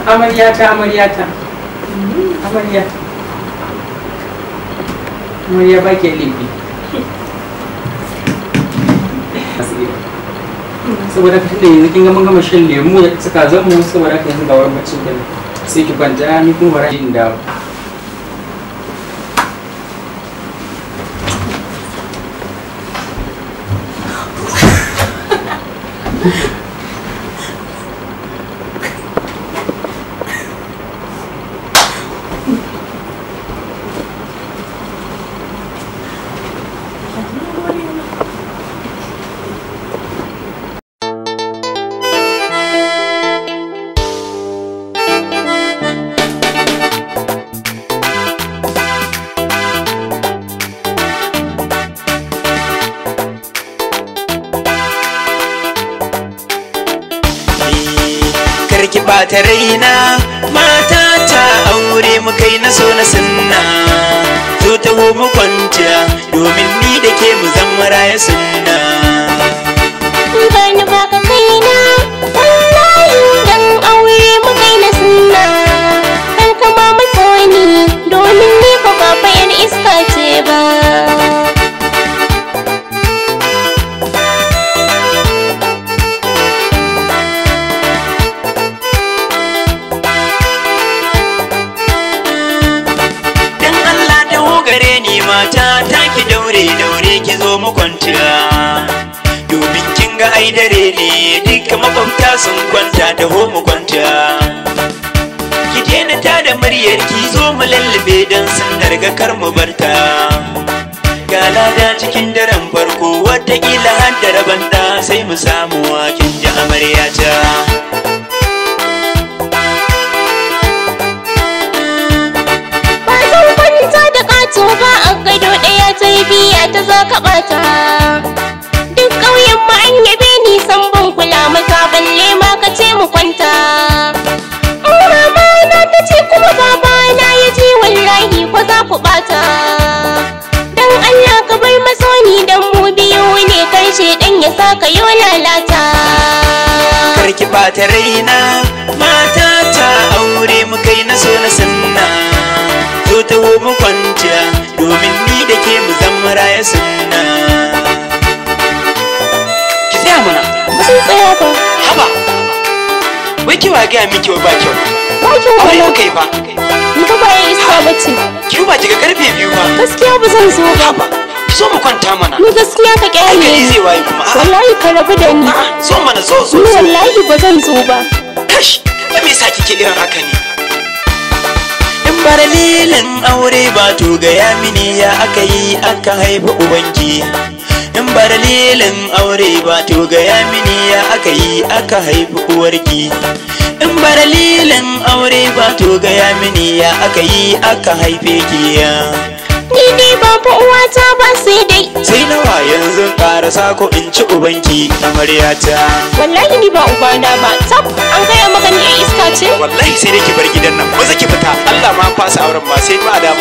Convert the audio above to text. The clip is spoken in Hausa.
amaryata amarya ba ke limbi saboda ka tunda yanzu kin ga mun gama shan lemu da suka zama saboda ka yanzu ga wurin bacin da sai ki kwanta ni kuma bara jin dawo ki bata raina mata ta aure mu kai na so na sunna zo ta mu kwanta domin ni da ke mu zama raya sunna bani baka kaina wallahi dan aure mu kai na sunna kan kama matsoni domin ni ko ba bayan iska ce ba mata ta ki daure ki zo mu kwanciya domin kin ga ai dare ne duka makwabta sun kwanta taho mu kwanta ki daina ta da muryar ki zo mu lallube dan sun darga kar mu barta ga lada cikin daren farko wataƙila har da rabanta sai mu samu kin ji amaryata ba a gado ɗaya tarbiya ta za ka ɓata duk ƙauyen mu an yabe ni san ban kula maka balle ma ka ce mu kwanta mama na ta ce kuma baba na ya ce wallahi ko za ku ɓata dan Allah ka bar masoni dan mu biyu ne karshe dan ya sa ka yo lalata karki ɓata raina mata ta aure mu kai na so na sunna zo ta mu kwanta domin ni da ke mu zama raya sunna ki tsaya mana ba sun tsaya ba haba wai ki wa gaya miki wa ba kyau ba kyau ba aure kai ba ni ka ba iska bace ki ba ki ga karfe 2 ba gaskiya ba zan zo ba haba ki so mu kwanta mana ni gaskiya ka kyale ni zai wayi kuma wallahi ka rabu da ni so mana so ni wallahi ba zan zo ba kash me yasa kike irin haka ne baralilin aure ba to gaya mini ya aka yi aka haifi ubanki in baralilin aure ba to gaya mini ya aka yi aka haifi uwarki in baralilin aure ba to gaya mini ya aka yi aka haife ki ni ne ba fa uwata ba sai dai sai nawa yanzu ƙara sako in ci ubanki amaryata wallahi ni ba ubana ba tab an gaya maka ni iska ce wallahi sai dai ki bar gidan nan maza ki fita Allah ma fasa auren ba sai ba da